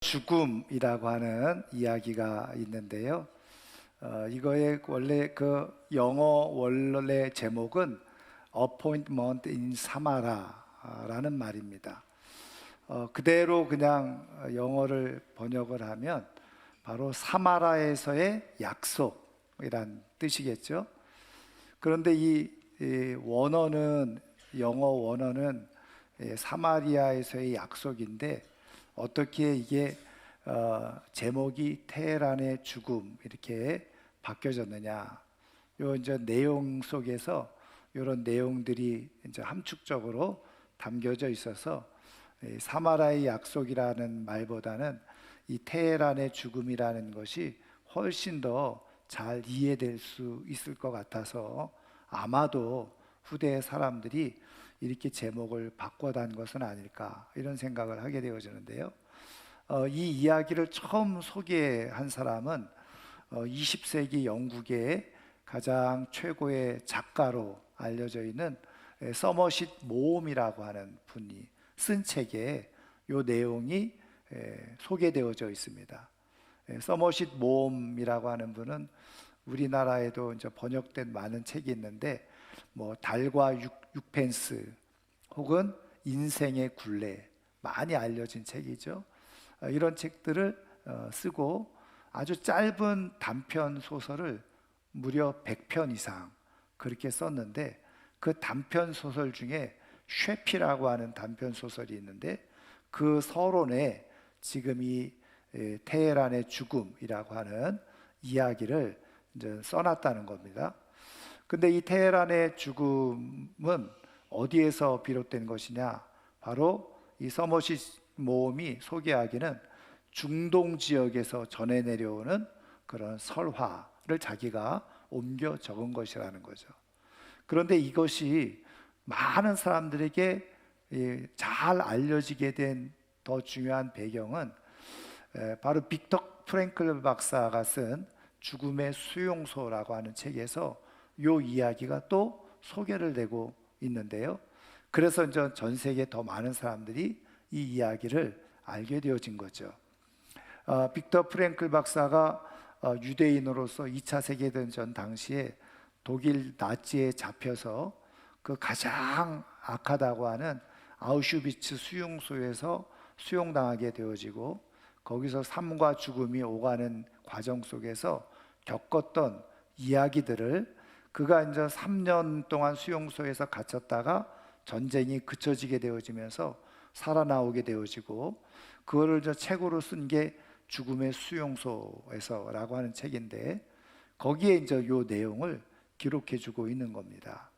죽음이라고 하는 이야기가 있는데요. 이거의 원래 그 영어 원래 제목은 Appointment in Samara라는 말입니다. 그대로 그냥 영어를 번역을 하면 바로 사마라에서의 약속이란 뜻이겠죠. 그런데 이 원어는 영어 원어는 사마리아에서의 약속인데 어떻게 이게 제목이 테헤란의 죽음 이렇게 바뀌어졌느냐? 요 이제 내용 속에서 이런 내용들이 이제 함축적으로 담겨져 있어서 사마라의 약속이라는 말보다는 이 테헤란의 죽음이라는 것이 훨씬 더 잘 이해될 수 있을 것 같아서 아마도 후대 사람들이 이렇게 제목을 바꿔단 것은 아닐까 이런 생각을 하게 되어지는데요. 이 이야기를 처음 소개한 사람은 20세기 영국의 가장 최고의 작가로 알려져 있는 서머싯 모험이라고 하는 분이 쓴 책에 이 내용이 소개되어져 있습니다. 서머싯 모험이라고 하는 분은 우리나라에도 이제 번역된 많은 책이 있는데 뭐 달과 육펜스 혹은 인생의 굴레 많이 알려진 책이죠. 이런 책들을 쓰고 아주 짧은 단편 소설을 무려 100편 이상 그렇게 썼는데 그 단편 소설 중에 쉐피라고 하는 단편 소설이 있는데 그 서론에 지금 이 테헤란의 죽음이라고 하는 이야기를 이제 써놨다는 겁니다. 근데 이 테헤란의 죽음은 어디에서 비롯된 것이냐? 바로 이 서머싯 모험이 소개하기는 중동 지역에서 전해 내려오는 그런 설화를 자기가 옮겨 적은 것이라는 거죠. 그런데 이것이 많은 사람들에게 잘 알려지게 된 더 중요한 배경은 바로 빅터 프랭클 박사가 쓴 죽음의 수용소라고 하는 책에서 이 이야기가 또 소개를 되고 있는데요. 그래서 전 세계 더 많은 사람들이 이 이야기를 알게 되어진 거죠. 빅터 프랭클 박사가 유대인으로서 2차 세계대전 당시에 독일 나치에 잡혀서 그 가장 악하다고 하는 아우슈비츠 수용소에서 수용당하게 되어지고 거기서 삶과 죽음이 오가는 과정 속에서 겪었던 이야기들을 그가 이제 3년 동안 수용소에서 갇혔다가 전쟁이 그쳐지게 되어지면서 살아나오게 되어지고 그거를 저 책으로 쓴 게 죽음의 수용소에서라고 하는 책인데 거기에 이제 요 내용을 기록해 주고 있는 겁니다.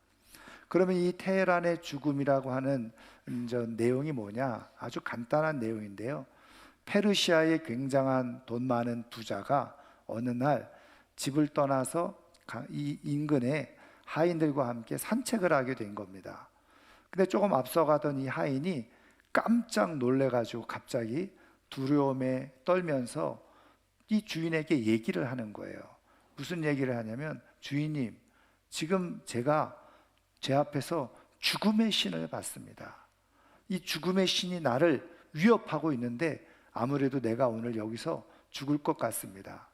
그러면 이 테헤란의 죽음이라고 하는 이제 내용이 뭐냐? 아주 간단한 내용인데요. 페르시아의 굉장한 돈 많은 부자가 어느 날 집을 떠나서 이 인근에 하인들과 함께 산책을 하게 된 겁니다. 근데 조금 앞서가던 이 하인이 깜짝 놀래가지고 갑자기 두려움에 떨면서 이 주인에게 얘기를 하는 거예요. 무슨 얘기를 하냐면, 주인님, 지금 제가 제 앞에서 죽음의 신을 봤습니다. 이 죽음의 신이 나를 위협하고 있는데 아무래도 내가 오늘 여기서 죽을 것 같습니다.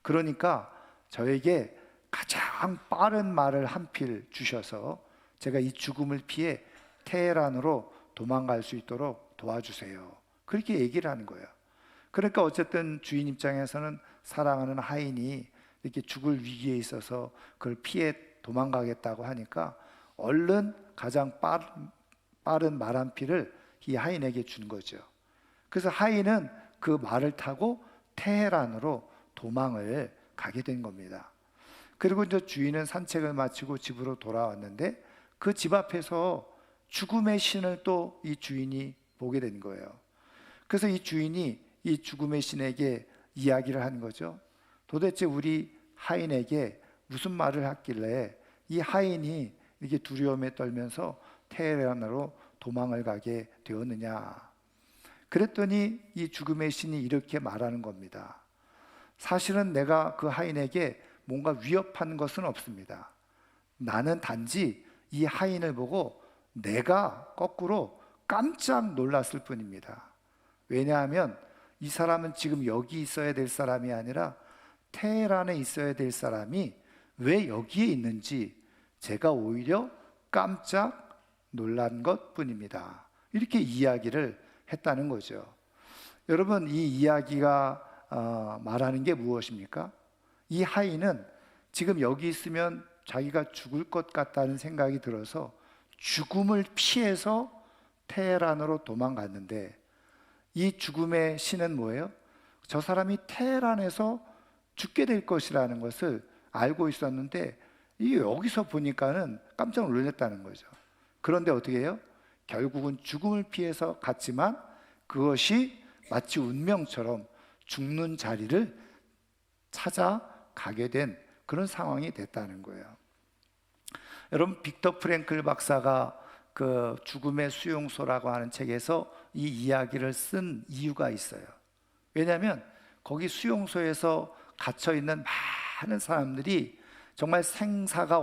그러니까 저에게 가장 빠른 말을 한 필 주셔서 제가 이 죽음을 피해 테헤란으로 도망갈 수 있도록 도와주세요. 그렇게 얘기를 하는 거예요. 그러니까 어쨌든 주인 입장에서는 사랑하는 하인이 이렇게 죽을 위기에 있어서 그걸 피해 도망가겠다고 하니까 얼른 가장 빠른 말 한 필을 이 하인에게 준 거죠. 그래서 하인은 그 말을 타고 테헤란으로 도망을 가게 된 겁니다. 그리고 이제 주인은 산책을 마치고 집으로 돌아왔는데 그 집 앞에서 죽음의 신을 또 이 주인이 보게 된 거예요. 그래서 이 주인이 이 죽음의 신에게 이야기를 한 거죠. 도대체 우리 하인에게 무슨 말을 했길래 이 하인이 이렇게 두려움에 떨면서 테헤란으로 도망을 가게 되었느냐. 그랬더니 이 죽음의 신이 이렇게 말하는 겁니다. 사실은 내가 그 하인에게 뭔가 위협한 것은 없습니다. 나는 단지 이 하인을 보고 내가 거꾸로 깜짝 놀랐을 뿐입니다. 왜냐하면 이 사람은 지금 여기 있어야 될 사람이 아니라 테헤란에 있어야 될 사람이 왜 여기에 있는지 제가 오히려 깜짝 놀란 것 뿐입니다. 이렇게 이야기를 했다는 거죠. 여러분, 이 이야기가 말하는 게 무엇입니까? 이 하인은 지금 여기 있으면 자기가 죽을 것 같다는 생각이 들어서 죽음을 피해서 테헤란으로 도망갔는데, 이 죽음의 신은 뭐예요? 저 사람이 테헤란에서 죽게 될 것이라는 것을 알고 있었는데, 이 여기서 보니까는 깜짝 놀랐다는 거죠. 그런데 어떻게 해요? 결국은 죽음을 피해서 갔지만 그것이 마치 운명처럼 죽는 자리를 찾아가게 된 그런 상황이 됐다는 거예요. 여러분, 빅터 프랭클 박사가 그 죽음의 수용소라고 하는 책에서 이 이야기를 쓴 이유가 있어요. 왜냐하면 거기 수용소에서 갇혀 있는 많은 사람들이 정말 생사가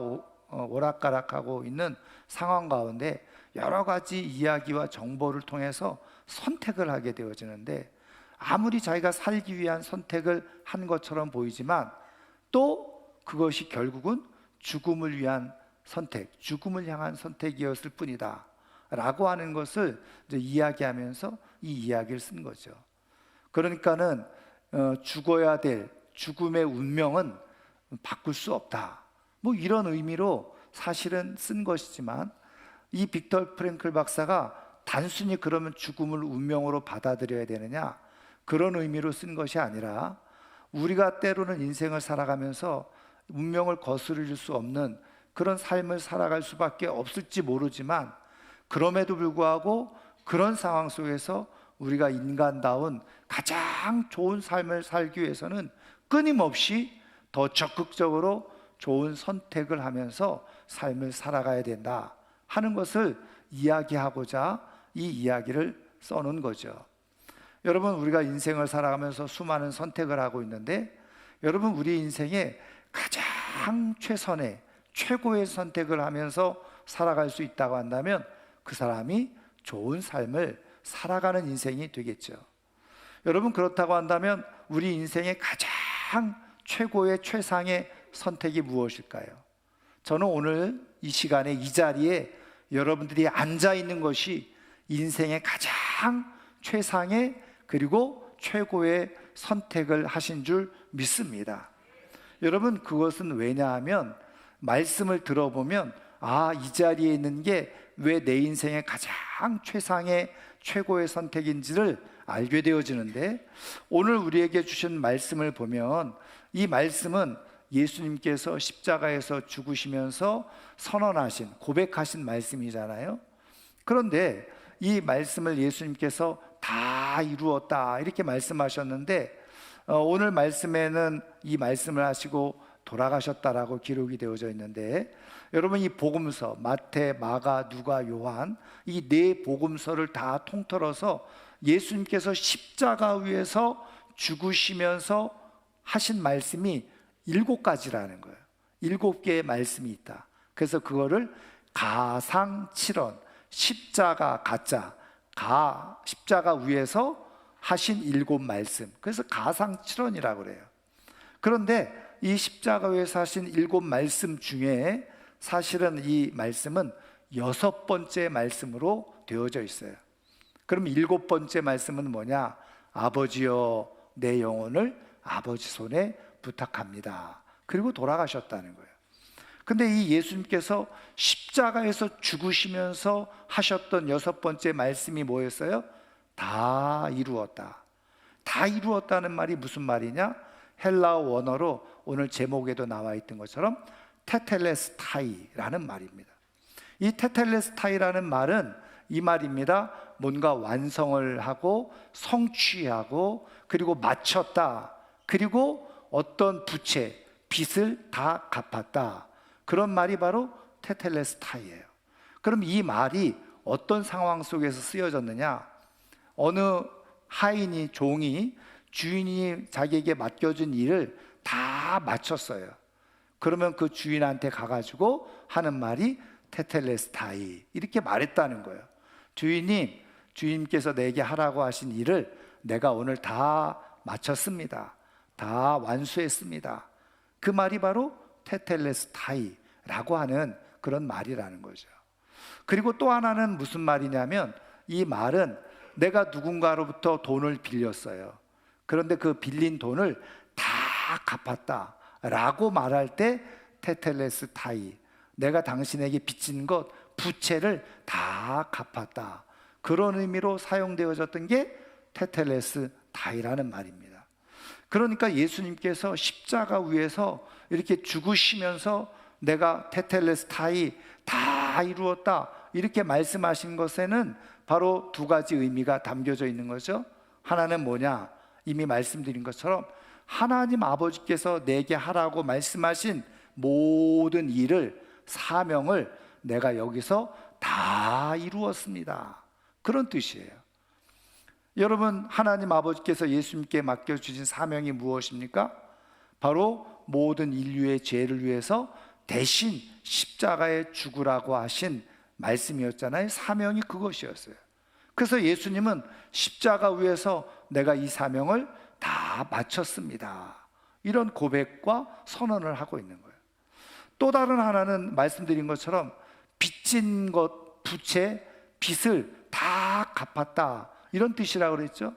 오락가락하고 있는 상황 가운데 여러 가지 이야기와 정보를 통해서 선택을 하게 되어지는데, 아무리 자기가 살기 위한 선택을 한 것처럼 보이지만 또 그것이 결국은 죽음을 위한 선택, 죽음을 향한 선택이었을 뿐이다 라고 하는 것을 이제 이야기하면서 이 이야기를 쓴 거죠. 그러니까는 죽어야 될 죽음의 운명은 바꿀 수 없다, 뭐 이런 의미로 사실은 쓴 것이지만, 이 빅터 프랭클 박사가 단순히 그러면 죽음을 운명으로 받아들여야 되느냐, 그런 의미로 쓴 것이 아니라, 우리가 때로는 인생을 살아가면서 운명을 거스를 수 없는 그런 삶을 살아갈 수밖에 없을지 모르지만, 그럼에도 불구하고 그런 상황 속에서 우리가 인간다운 가장 좋은 삶을 살기 위해서는 끊임없이 더 적극적으로 좋은 선택을 하면서 삶을 살아가야 된다 하는 것을 이야기하고자 이 이야기를 써놓은 거죠. 여러분, 우리가 인생을 살아가면서 수많은 선택을 하고 있는데, 여러분, 우리 인생에 가장 최선의 최고의 선택을 하면서 살아갈 수 있다고 한다면 그 사람이 좋은 삶을 살아가는 인생이 되겠죠. 여러분, 그렇다고 한다면 우리 인생의 가장 최고의 최상의 선택이 무엇일까요? 저는 오늘 이 시간에 이 자리에 여러분들이 앉아 있는 것이 인생의 가장 최상의 그리고 최고의 선택을 하신 줄 믿습니다. 여러분, 그것은 왜냐하면 말씀을 들어보면 이 자리에 있는 게 왜 내 인생의 가장 최상의 최고의 선택인지를 알게 되어지는데, 오늘 우리에게 주신 말씀을 보면 이 말씀은 예수님께서 십자가에서 죽으시면서 선언하신, 고백하신 말씀이잖아요. 그런데 이 말씀을 예수님께서 다 이루었다 이렇게 말씀하셨는데, 오늘 말씀에는 이 말씀을 하시고 돌아가셨다라고 기록이 되어져 있는데, 여러분, 이 복음서 마태, 마가, 누가, 요한 이 네 복음서를 다 통틀어서 예수님께서 십자가 위에서 죽으시면서 하신 말씀이 7가지라는 거예요. 7개의 말씀이 있다. 그래서 그거를 가상칠언, 십자가 가짜, 십자가 위에서 하신 7말씀, 그래서 가상칠언이라고 그래요. 그런데 이 십자가 위에서 하신 7말씀 중에 사실은 이 말씀은 6번째 말씀으로 되어져 있어요. 그럼 7번째 말씀은 뭐냐? 아버지여, 내 영혼을 아버지 손에 부탁합니다. 그리고 돌아가셨다는 거예요. 근데 이 예수님께서 십자가에서 죽으시면서 하셨던 6번째 말씀이 뭐였어요? 다 이루었다. 다 이루었다는 말이 무슨 말이냐? 헬라어 원어로 오늘 제목에도 나와 있던 것처럼 테텔레스타이라는 말입니다. 이 테텔레스타이라는 말은 이 말입니다. 뭔가 완성을 하고 성취하고 그리고 마쳤다, 그리고 어떤 부채, 빚을 다 갚았다, 그런 말이 바로 테텔레스타이예요. 그럼 이 말이 어떤 상황 속에서 쓰여졌느냐? 어느 하인이, 종이 주인이 자기에게 맡겨준 일을 다 마쳤어요. 그러면 그 주인한테 가가지고 하는 말이 테텔레스타이, 이렇게 말했다는 거예요. 주인님, 주인께서 내게 하라고 하신 일을 내가 오늘 다 마쳤습니다. 다 완수했습니다. 그 말이 바로 테텔레스타이라고 하는 그런 말이라는 거죠. 그리고 또 하나는 무슨 말이냐면, 이 말은 내가 누군가로부터 돈을 빌렸어요. 그런데 그 빌린 돈을 다 갚았다 라고 말할 때 테텔레스타이, 내가 당신에게 빚진 것, 부채를 다 갚았다, 그런 의미로 사용되어졌던 게 테텔레스타이라는 말입니다. 그러니까 예수님께서 십자가 위에서 이렇게 죽으시면서 내가 테텔레스타이, 다 이루었다, 이렇게 말씀하신 것에는 바로 두 가지 의미가 담겨져 있는 거죠. 하나는 뭐냐? 이미 말씀드린 것처럼 하나님 아버지께서 내게 하라고 말씀하신 모든 일을, 사명을 내가 여기서 다 이루었습니다, 그런 뜻이에요. 여러분, 하나님 아버지께서 예수님께 맡겨주신 사명이 무엇입니까? 바로 모든 인류의 죄를 위해서 대신 십자가에 죽으라고 하신 말씀이었잖아요. 사명이 그것이었어요. 그래서 예수님은 십자가 위에서 내가 이 사명을 다 마쳤습니다, 이런 고백과 선언을 하고 있는 거예요. 또 다른 하나는 말씀드린 것처럼 빚진 것, 부채, 빚을 다 갚았다, 이런 뜻이라고 그랬죠.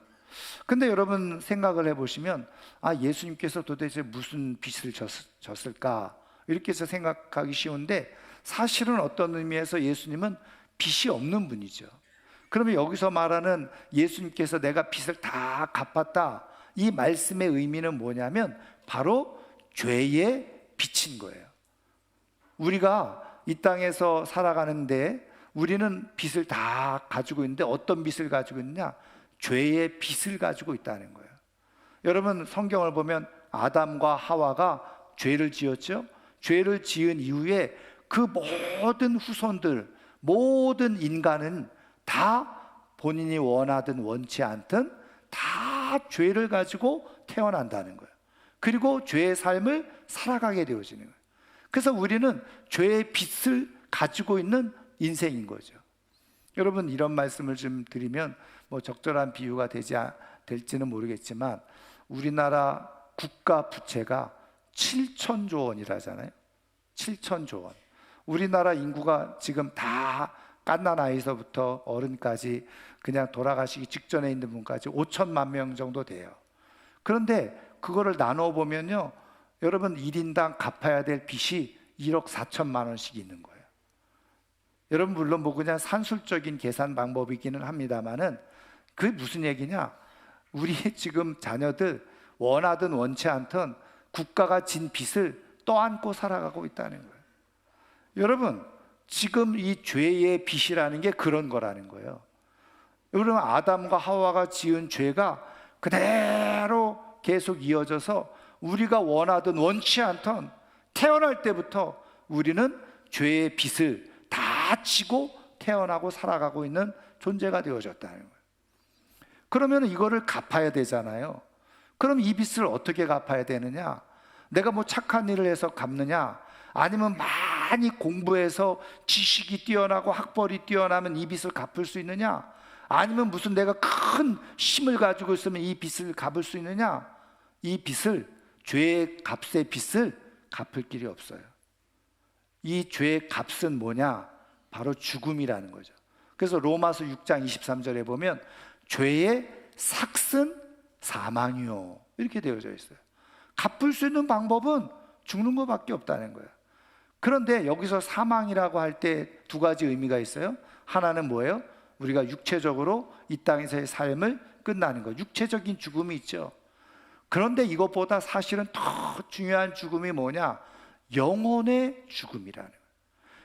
근데 여러분 생각을 해보시면, 예수님께서 도대체 무슨 빚을 졌을까, 이렇게 해서 생각하기 쉬운데, 사실은 어떤 의미에서 예수님은 빚이 없는 분이죠. 그러면 여기서 말하는 예수님께서 내가 빚을 다 갚았다, 이 말씀의 의미는 뭐냐면 바로 죄의 빚인 거예요. 우리가 이 땅에서 살아가는데 우리는 빚을 다 가지고 있는데, 어떤 빚을 가지고 있느냐? 죄의 빚을 가지고 있다는 거예요. 여러분, 성경을 보면 아담과 하와가 죄를 지었죠. 죄를 지은 이후에 그 모든 후손들, 모든 인간은 다 본인이 원하든 원치 않든 다 죄를 가지고 태어난다는 거예요. 그리고 죄의 삶을 살아가게 되어지는 거예요. 그래서 우리는 죄의 빚을 가지고 있는 인생인 거죠. 여러분, 이런 말씀을 좀 드리면 적절한 비유가 될지는 모르겠지만, 우리나라 국가 부채가 7천조 원이라잖아요. 7천조 원. 우리나라 인구가 지금 다 갓난아이서부터 어른까지 그냥 돌아가시기 직전에 있는 분까지 5천만 명 정도 돼요. 그런데 그거를 나눠 보면요, 여러분 1인당 갚아야 될 빚이 1억 4천만 원씩 있는 거예요. 여러분, 물론 그냥 산술적인 계산 방법이기는 합니다만은, 그게 무슨 얘기냐? 우리 지금 자녀들 원하든 원치 않든 국가가 진 빚을 떠안고 살아가고 있다는 거예요. 여러분, 지금 이 죄의 빚이라는 게 그런 거라는 거예요. 여러분, 아담과 하와가 지은 죄가 그대로 계속 이어져서 우리가 원하든 원치 않든 태어날 때부터 우리는 죄의 빚을 다 지고 태어나고 살아가고 있는 존재가 되어졌다는 거예요. 그러면 이거를 갚아야 되잖아요. 그럼 이 빚을 어떻게 갚아야 되느냐? 내가 착한 일을 해서 갚느냐? 아니면 많이 공부해서 지식이 뛰어나고 학벌이 뛰어나면 이 빚을 갚을 수 있느냐? 아니면 무슨 내가 큰 힘을 가지고 있으면 이 빚을 갚을 수 있느냐? 이 빚을, 죄의 값의 빚을 갚을 길이 없어요. 이 죄의 값은 뭐냐? 바로 죽음이라는 거죠. 그래서 로마서 6장 23절에 보면 죄의 삭은 사망이요, 이렇게 되어져 있어요. 갚을 수 있는 방법은 죽는 것밖에 없다는 거예요. 그런데 여기서 사망이라고 할 때 두 가지 의미가 있어요. 하나는 뭐예요? 우리가 육체적으로 이 땅에서의 삶을 끝나는 거, 육체적인 죽음이 있죠. 그런데 이것보다 사실은 더 중요한 죽음이 뭐냐? 영혼의 죽음이라는 거예요.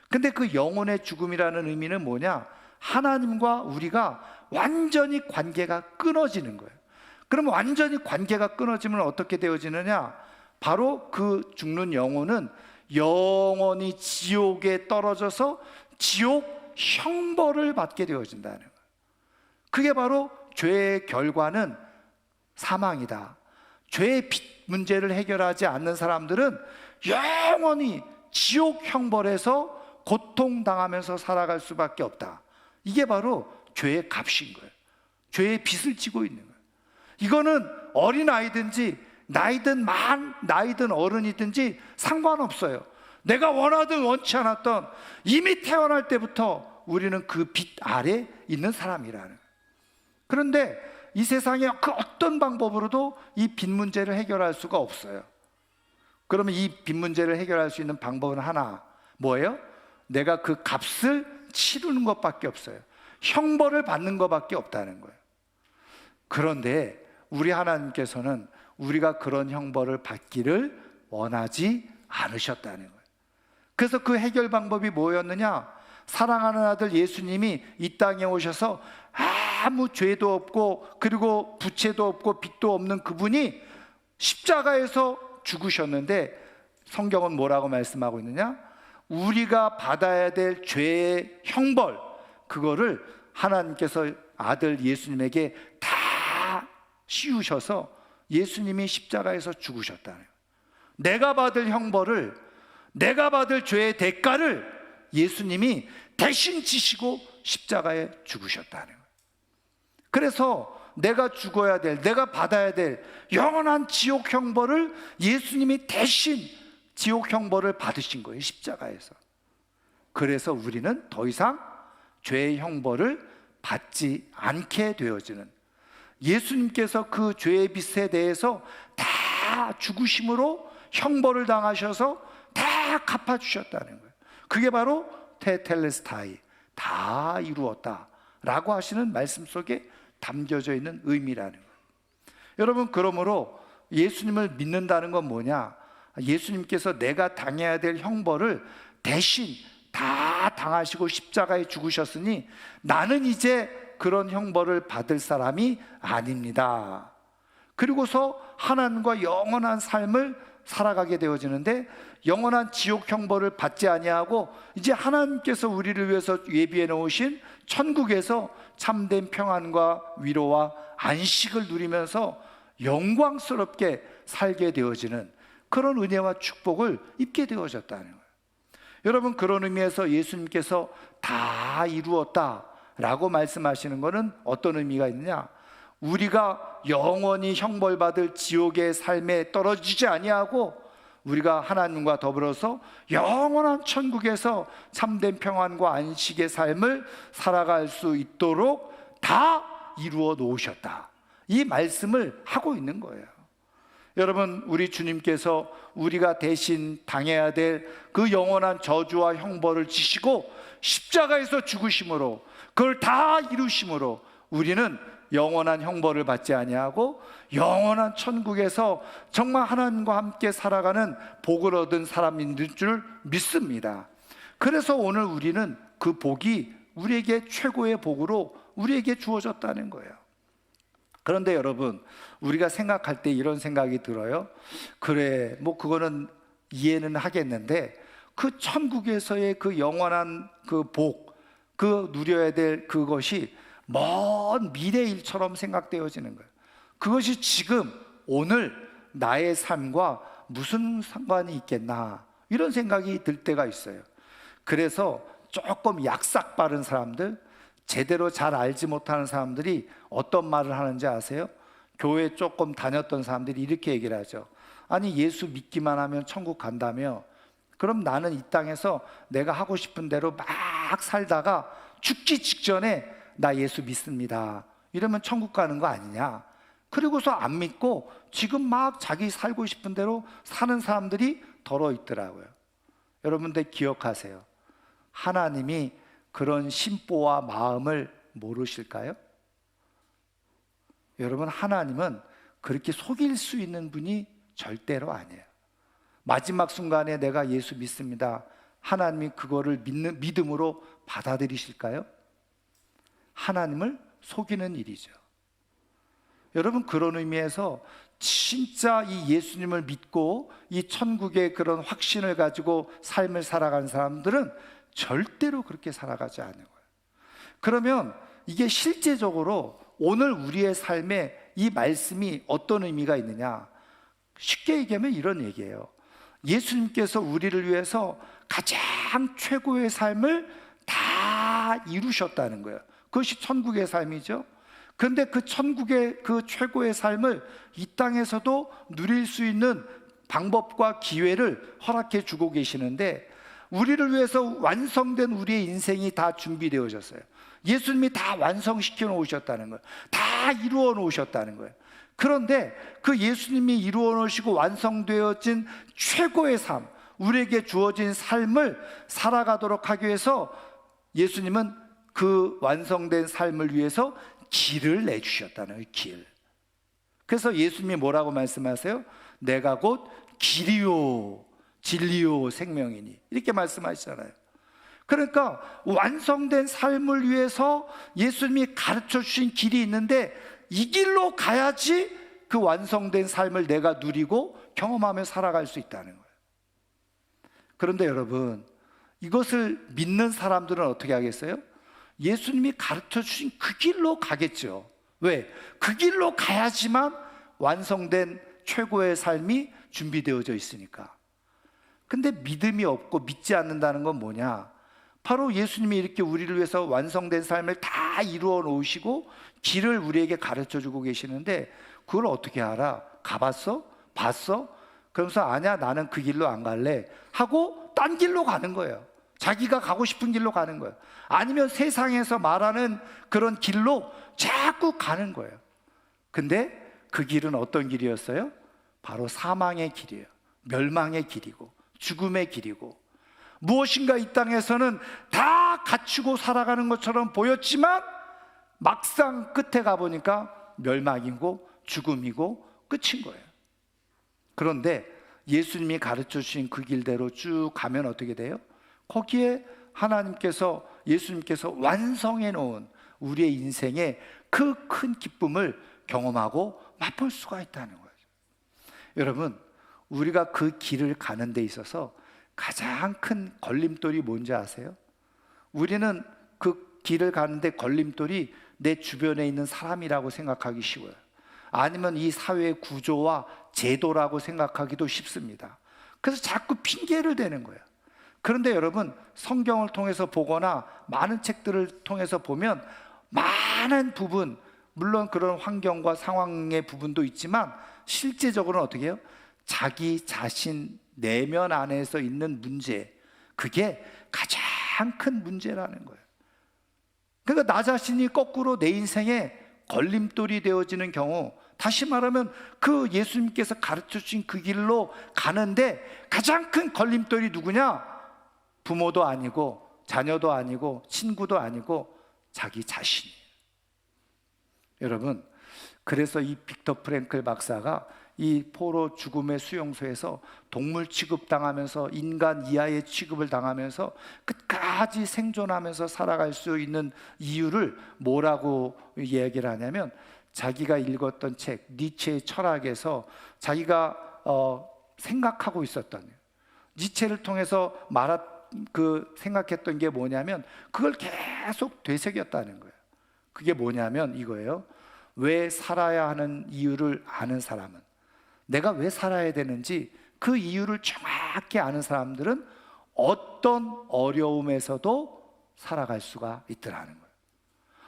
근데 그 영혼의 죽음이라는 의미는 뭐냐? 하나님과 우리가 완전히 관계가 끊어지는 거예요. 그럼 완전히 관계가 끊어지면 어떻게 되어지느냐? 바로 그 죽는 영혼은 영원히 지옥에 떨어져서 지옥 형벌을 받게 되어진다는 거예요. 그게 바로 죄의 결과는 사망이다. 죄의 빚 문제를 해결하지 않는 사람들은 영원히 지옥 형벌에서 고통당하면서 살아갈 수밖에 없다. 이게 바로 죄의 값인 거예요. 죄의 빚을 지고 있는 거예요. 이거는 어린아이든지 나이든 어른이든지 상관없어요. 내가 원하든 원치 않았던 이미 태어날 때부터 우리는 그 빛 아래 있는 사람이라는 거예요. 그런데 이 세상에 그 어떤 방법으로도 이 빚 문제를 해결할 수가 없어요. 그러면 이 빚 문제를 해결할 수 있는 방법은 하나, 뭐예요? 내가 그 값을 치르는 것밖에 없어요. 형벌을 받는 것밖에 없다는 거예요. 그런데 우리 하나님께서는 우리가 그런 형벌을 받기를 원하지 않으셨다는 거예요. 그래서 그 해결 방법이 뭐였느냐? 사랑하는 아들 예수님이 이 땅에 오셔서 아무 죄도 없고 그리고 부채도 없고 빚도 없는 그분이 십자가에서 죽으셨는데, 성경은 뭐라고 말씀하고 있느냐? 우리가 받아야 될 죄의 형벌, 그거를 하나님께서 아들 예수님에게 다 씌우셔서 예수님이 십자가에서 죽으셨다는 거예요. 내가 받을 형벌을, 내가 받을 죄의 대가를 예수님이 대신 지시고 십자가에 죽으셨다는 거예요. 그래서 내가 죽어야 될, 내가 받아야 될 영원한 지옥 형벌을 예수님이 대신 지옥 형벌을 받으신 거예요, 십자가에서. 그래서 우리는 더 이상 죄의 형벌을 받지 않게 되어지는, 예수님께서 그 죄의 빚에 대해서 다 죽으심으로 형벌을 당하셔서 다 갚아주셨다는 거예요. 그게 바로 테텔레스타이, 다 이루었다 라고 하시는 말씀 속에 담겨져 있는 의미라는 거예요. 여러분, 그러므로 예수님을 믿는다는 건 뭐냐? 예수님께서 내가 당해야 될 형벌을 대신 다 당하시고 십자가에 죽으셨으니 나는 이제 그런 형벌을 받을 사람이 아닙니다. 그리고서 하나님과 영원한 삶을 살아가게 되어지는데, 영원한 지옥 형벌을 받지 아니하고 이제 하나님께서 우리를 위해서 예비해 놓으신 천국에서 참된 평안과 위로와 안식을 누리면서 영광스럽게 살게 되어지는 그런 은혜와 축복을 입게 되어졌다는 거예요. 여러분, 그런 의미에서 예수님께서 다 이루었다 라고 말씀하시는 것은 어떤 의미가 있느냐? 우리가 영원히 형벌받을 지옥의 삶에 떨어지지 아니하고 우리가 하나님과 더불어서 영원한 천국에서 참된 평안과 안식의 삶을 살아갈 수 있도록 다 이루어 놓으셨다, 이 말씀을 하고 있는 거예요. 여러분, 우리 주님께서 우리가 대신 당해야 될 그 영원한 저주와 형벌을 지시고 십자가에서 죽으심으로, 그걸 다 이루심으로 우리는 영원한 형벌을 받지 아니하고 영원한 천국에서 정말 하나님과 함께 살아가는 복을 얻은 사람인 줄 믿습니다. 그래서 오늘 우리는 그 복이 우리에게 최고의 복으로 우리에게 주어졌다는 거예요. 그런데 여러분, 우리가 생각할 때 이런 생각이 들어요. 그래, 뭐 그거는 이해는 하겠는데 그 천국에서의 그 영원한 그 복, 그 누려야 될 그것이 먼 미래 일처럼 생각되어지는 거예요. 그것이 지금 오늘 나의 삶과 무슨 상관이 있겠나, 이런 생각이 들 때가 있어요. 그래서 조금 약삭 빠른 사람들, 제대로 잘 알지 못하는 사람들이 어떤 말을 하는지 아세요? 교회 조금 다녔던 사람들이 이렇게 얘기를 하죠. 아니, 예수 믿기만 하면 천국 간다며, 그럼 나는 이 땅에서 내가 하고 싶은 대로 막 살다가 죽기 직전에 나 예수 믿습니다, 이러면 천국 가는 거 아니냐? 그리고서 안 믿고 지금 막 자기 살고 싶은 대로 사는 사람들이 더러 있더라고요. 여러분들 기억하세요. 하나님이 그런 심보와 마음을 모르실까요? 여러분, 하나님은 그렇게 속일 수 있는 분이 절대로 아니에요. 마지막 순간에 내가 예수 믿습니다, 하나님이 그거를 믿음으로 받아들이실까요? 하나님을 속이는 일이죠. 여러분, 그런 의미에서 진짜 이 예수님을 믿고 이 천국의 그런 확신을 가지고 삶을 살아가는 사람들은 절대로 그렇게 살아가지 않는 거예요. 그러면 이게 실제적으로 오늘 우리의 삶에 이 말씀이 어떤 의미가 있느냐? 쉽게 얘기하면 이런 얘기예요. 예수님께서 우리를 위해서 가장 최고의 삶을 다 이루셨다는 거예요. 그것이 천국의 삶이죠. 그런데 그 천국의 그 최고의 삶을 이 땅에서도 누릴 수 있는 방법과 기회를 허락해 주고 계시는데, 우리를 위해서 완성된 우리의 인생이 다 준비되어졌어요. 예수님이 다 완성시켜 놓으셨다는 거예요. 다 이루어 놓으셨다는 거예요. 그런데 그 예수님이 이루어 놓으시고 완성되어진 최고의 삶, 우리에게 주어진 삶을 살아가도록 하기 위해서 예수님은 그 완성된 삶을 위해서 길을 내주셨다는 거예요. 길. 그래서 예수님이 뭐라고 말씀하세요? 내가 곧 길이요 진리요 생명이니, 이렇게 말씀하시잖아요. 그러니까 완성된 삶을 위해서 예수님이 가르쳐 주신 길이 있는데, 이 길로 가야지 그 완성된 삶을 내가 누리고 경험하며 살아갈 수 있다는 거예요. 그런데 여러분, 이것을 믿는 사람들은 어떻게 하겠어요? 예수님이 가르쳐 주신 그 길로 가겠죠. 왜? 그 길로 가야지만 완성된 최고의 삶이 준비되어져 있으니까. 근데 믿음이 없고 믿지 않는다는 건 뭐냐? 바로 예수님이 이렇게 우리를 위해서 완성된 삶을 다 이루어 놓으시고 길을 우리에게 가르쳐 주고 계시는데, 그걸 어떻게 알아? 가봤어? 봤어? 그러면서 아니야, 나는 그 길로 안 갈래 하고 딴 길로 가는 거예요. 자기가 가고 싶은 길로 가는 거예요. 아니면 세상에서 말하는 그런 길로 자꾸 가는 거예요. 근데 그 길은 어떤 길이었어요? 바로 사망의 길이에요. 멸망의 길이고 죽음의 길이고, 무엇인가 이 땅에서는 다 갖추고 살아가는 것처럼 보였지만 막상 끝에 가보니까 멸망이고 죽음이고 끝인 거예요. 그런데 예수님이 가르쳐 주신 그 길대로 쭉 가면 어떻게 돼요? 거기에 하나님께서, 예수님께서 완성해 놓은 우리의 인생의 그 큰 기쁨을 경험하고 맛볼 수가 있다는 거예요. 여러분, 우리가 그 길을 가는 데 있어서 가장 큰 걸림돌이 뭔지 아세요? 우리는 그 길을 가는데 걸림돌이 내 주변에 있는 사람이라고 생각하기 쉬워요. 아니면 이 사회의 구조와 제도라고 생각하기도 쉽습니다. 그래서 자꾸 핑계를 대는 거예요. 그런데 여러분, 성경을 통해서 보거나 많은 책들을 통해서 보면 많은 부분, 물론 그런 환경과 상황의 부분도 있지만 실제적으로는 어떻게 해요? 자기 자신 내면 안에서 있는 문제, 그게 가장 큰 문제라는 거예요. 그러니까 나 자신이 거꾸로 내 인생에 걸림돌이 되어지는 경우, 다시 말하면 그 예수님께서 가르쳐 주신 그 길로 가는데 가장 큰 걸림돌이 누구냐? 부모도 아니고 자녀도 아니고 친구도 아니고 자기 자신이에요. 여러분, 그래서 이 빅터 프랭클 박사가 이 포로 죽음의 수용소에서 동물 취급당하면서 인간 이하의 취급을 당하면서 끝까지 생존하면서 살아갈 수 있는 이유를 뭐라고 이야기를 하냐면, 자기가 읽었던 책 니체의 철학에서 자기가 생각하고 있었던, 니체를 통해서 생각했던 게 뭐냐면, 그걸 계속 되새겼다는 거예요. 그게 뭐냐면 이거예요. 왜 살아야 하는 이유를 아는 사람은, 내가 왜 살아야 되는지 그 이유를 정확히 아는 사람들은 어떤 어려움에서도 살아갈 수가 있더라는 거예요.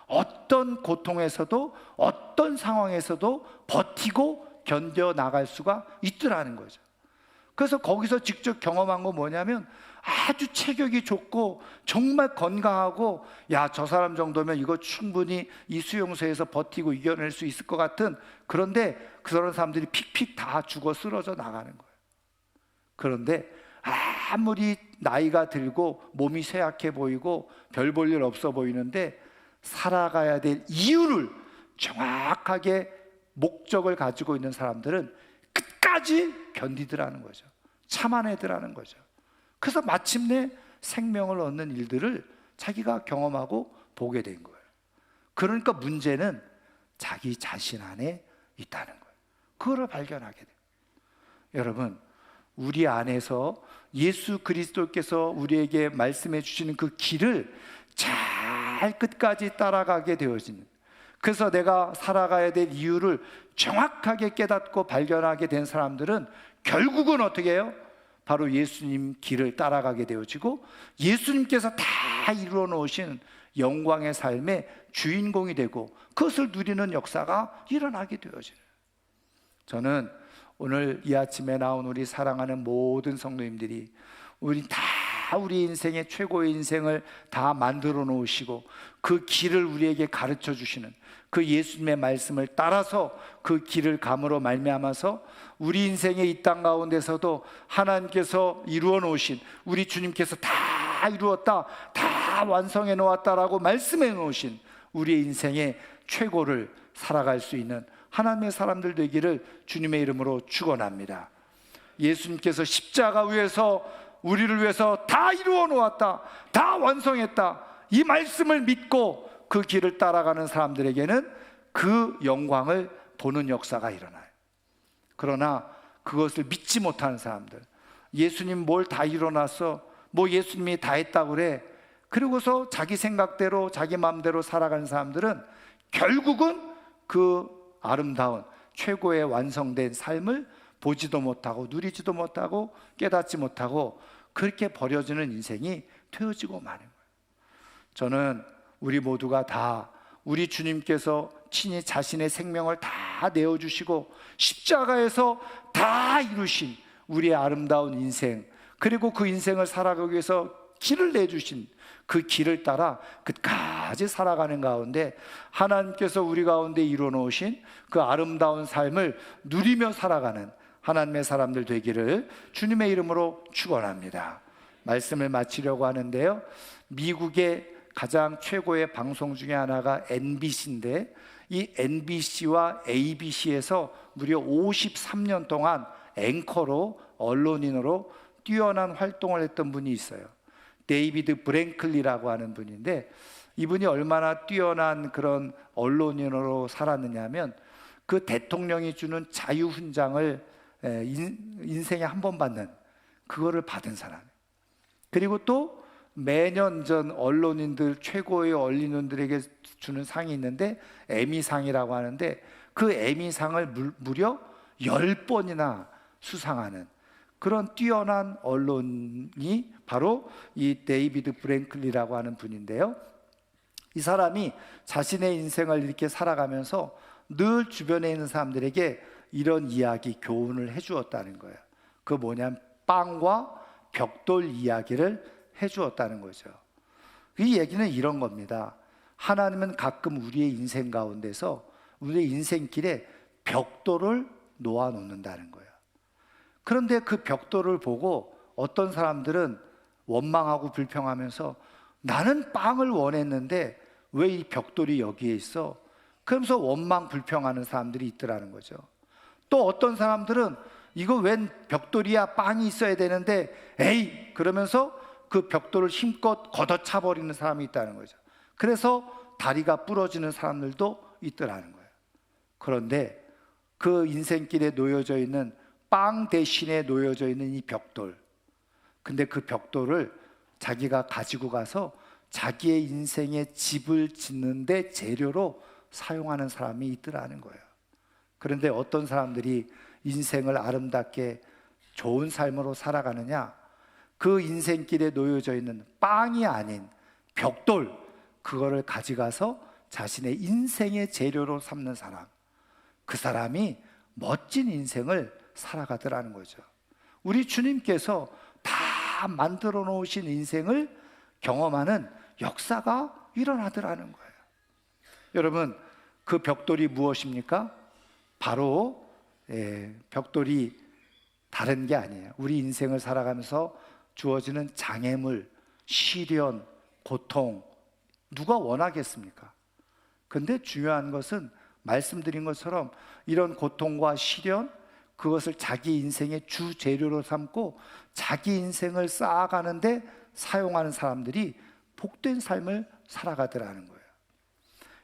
어떤 고통에서도 어떤 상황에서도 버티고 견뎌나갈 수가 있더라는 거죠. 그래서 거기서 직접 경험한 건 뭐냐면, 아주 체격이 좋고 정말 건강하고, 야, 저 사람 정도면 이거 충분히 이 수용소에서 버티고 이겨낼 수 있을 것 같은, 그런데 그런 사람들이 픽픽 다 죽어 쓰러져 나가는 거예요. 그런데 아무리 나이가 들고 몸이 쇠약해 보이고 별 볼 일 없어 보이는데, 살아가야 될 이유를 정확하게 목적을 가지고 있는 사람들은 끝까지 견디더라는 거죠. 참아내더라는 거죠. 그래서 마침내 생명을 얻는 일들을 자기가 경험하고 보게 된 거예요. 그러니까 문제는 자기 자신 안에 있다는 거예요. 그거를 발견하게 돼요. 여러분, 우리 안에서 예수 그리스도께서 우리에게 말씀해 주시는 그 길을 잘 끝까지 따라가게 되어지는, 그래서 내가 살아가야 될 이유를 정확하게 깨닫고 발견하게 된 사람들은 결국은 어떻게 해요? 바로 예수님 길을 따라가게 되어지고, 예수님께서 다 이루어 놓으신 영광의 삶의 주인공이 되고 그것을 누리는 역사가 일어나게 되어져요. 저는 오늘 이 아침에 나온 우리 사랑하는 모든 성도님들이 우리 다 우리 인생의 최고의 인생을 다 만들어 놓으시고 그 길을 우리에게 가르쳐 주시는 그 예수님의 말씀을 따라서 그 길을 감으로 말미암아서 우리 인생의 이 땅 가운데서도 하나님께서 이루어 놓으신, 우리 주님께서 다 이루었다, 다 완성해 놓았다라고 말씀해 놓으신 우리의 인생의 최고를 살아갈 수 있는 하나님의 사람들 되기를 주님의 이름으로 축원합니다. 예수님께서 십자가 위에서 우리를 위해서 다 이루어 놓았다, 다 완성했다, 이 말씀을 믿고 그 길을 따라가는 사람들에게는 그 영광을 보는 역사가 일어나요. 그러나 그것을 믿지 못하는 사람들, 예수님 뭘 다 일어났어, 뭐 예수님이 다 했다고 그래, 그리고서 자기 생각대로 자기 마음대로 살아가는 사람들은 결국은 그 아름다운 최고의 완성된 삶을 보지도 못하고 누리지도 못하고 깨닫지 못하고 그렇게 버려지는 인생이 되어지고 마는 거예요. 저는 우리 모두가 다 우리 주님께서 친히 자신의 생명을 다 내어주시고 십자가에서 다 이루신 우리의 아름다운 인생, 그리고 그 인생을 살아가기 위해서 길을 내주신 그 길을 따라 끝까지 살아가는 가운데 하나님께서 우리 가운데 이루어 놓으신 그 아름다운 삶을 누리며 살아가는 하나님의 사람들 되기를 주님의 이름으로 축원합니다. 말씀을 마치려고 하는데요, 미국의 가장 최고의 방송 중에 하나가 NBC인데 이 NBC와 ABC에서 무려 53년 동안 앵커로, 언론인으로 뛰어난 활동을 했던 분이 있어요. 데이비드 브랭클리라고 하는 분인데, 이분이 얼마나 뛰어난 그런 언론인으로 살았느냐 하면 그 대통령이 주는 자유훈장을 인생에 한 번 받는, 그거를 받은 사람. 그리고 또 매년 전 언론인들, 최고의 언론인들에게 주는 상이 있는데 에미상이라고 하는데 그 에미상을 무려 10번이나 수상하는 그런 뛰어난 언론이 바로 이 데이비드 브랭클리라고 하는 분인데요, 이 사람이 자신의 인생을 이렇게 살아가면서 늘 주변에 있는 사람들에게 이런 이야기, 교훈을 해주었다는 거예요. 그 뭐냐면 빵과 벽돌 이야기를 해주었다는 거죠. 이 얘기는 이런 겁니다. 하나님은 가끔 우리의 인생 가운데서 우리의 인생길에 벽돌을 놓아 놓는다는 거예요. 그런데 그 벽돌을 보고 어떤 사람들은 원망하고 불평하면서 나는 빵을 원했는데 왜 이 벽돌이 여기에 있어? 그러면서 원망 불평하는 사람들이 있더라는 거죠. 또 어떤 사람들은 이거 웬 벽돌이야, 빵이 있어야 되는데 에이 그러면서 그 벽돌을 힘껏 걷어차 버리는 사람이 있다는 거죠. 그래서 다리가 부러지는 사람들도 있더라는 거예요. 그런데 그 인생길에 놓여져 있는 빵 대신에 놓여져 있는 이 벽돌, 근데 그 벽돌을 자기가 가지고 가서 자기의 인생의 집을 짓는데 재료로 사용하는 사람이 있더라는 거예요. 그런데 어떤 사람들이 인생을 아름답게 좋은 삶으로 살아가느냐, 그 인생길에 놓여져 있는 빵이 아닌 벽돌, 그거를 가져가서 자신의 인생의 재료로 삼는 사람, 그 사람이 멋진 인생을 살아가더라는 거죠. 우리 주님께서 다 만들어 놓으신 인생을 경험하는 역사가 일어나더라는 거예요. 여러분, 그 벽돌이 무엇입니까? 바로 벽돌이 다른 게 아니에요. 우리 인생을 살아가면서 주어지는 장애물, 시련, 고통, 누가 원하겠습니까? 근데 중요한 것은 말씀드린 것처럼 이런 고통과 시련, 그것을 자기 인생의 주 재료로 삼고 자기 인생을 쌓아가는데 사용하는 사람들이 복된 삶을 살아가더라는 거예요.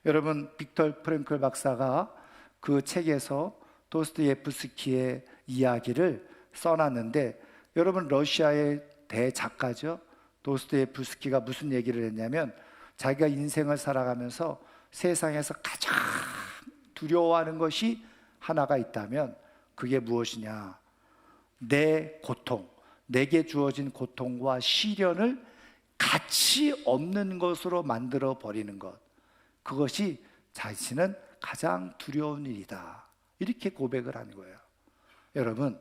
여러분, 빅터 프랭클 박사가 그 책에서 도스토옙스키의 이야기를 써놨는데, 여러분, 러시아의 대작가죠. 도스토옙스키가 무슨 얘기를 했냐면, 자기가 인생을 살아가면서 세상에서 가장 두려워하는 것이 하나가 있다면 그게 무엇이냐, 내 고통, 내게 주어진 고통과 시련을 가치 없는 것으로 만들어 버리는 것, 그것이 자신은 가장 두려운 일이다, 이렇게 고백을 하는 거예요. 여러분,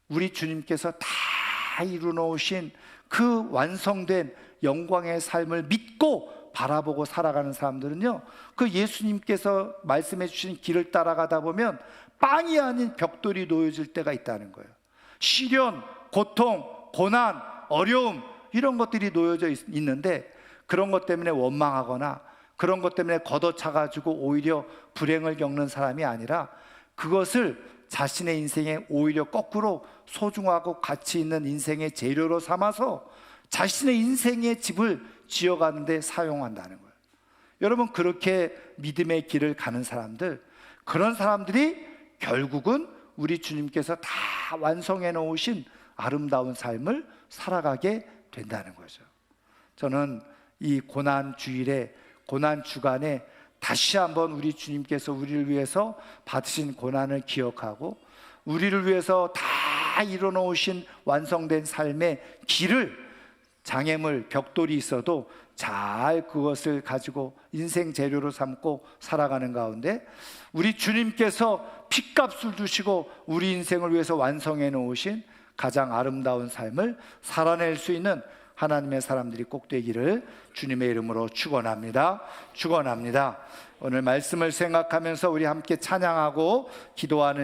우리 주님께서 다 이루어놓으신 그 완성된 영광의 삶을 믿고 바라보고 살아가는 사람들은요, 그 예수님께서 말씀해 주신 길을 따라가다 보면 빵이 아닌 벽돌이 놓여질 때가 있다는 거예요. 시련, 고통, 고난, 어려움, 이런 것들이 놓여져 있는데, 그런 것 때문에 원망하거나 그런 것 때문에 걷어차가지고 오히려 불행을 겪는 사람이 아니라, 그것을 자신의 인생에 오히려 거꾸로 소중하고 가치 있는 인생의 재료로 삼아서 자신의 인생의 집을 지어가는 데 사용한다는 거예요. 여러분, 그렇게 믿음의 길을 가는 사람들, 그런 사람들이 결국은 우리 주님께서 다 완성해 놓으신 아름다운 삶을 살아가게 된다는 거죠. 저는 이 고난 주일에, 고난 주간에 다시 한번 우리 주님께서 우리를 위해서 받으신 고난을 기억하고, 우리를 위해서 다 이뤄놓으신 완성된 삶의 길을, 장애물, 벽돌이 있어도 잘 그것을 가지고 인생 재료로 삼고 살아가는 가운데, 우리 주님께서 핏값을 주시고 우리 인생을 위해서 완성해 놓으신 가장 아름다운 삶을 살아낼 수 있는 하나님의 사람들이 꼭 되기를 주님의 이름으로 축원합니다. 축원합니다. 오늘 말씀을 생각하면서 우리 함께 찬양하고 기도하는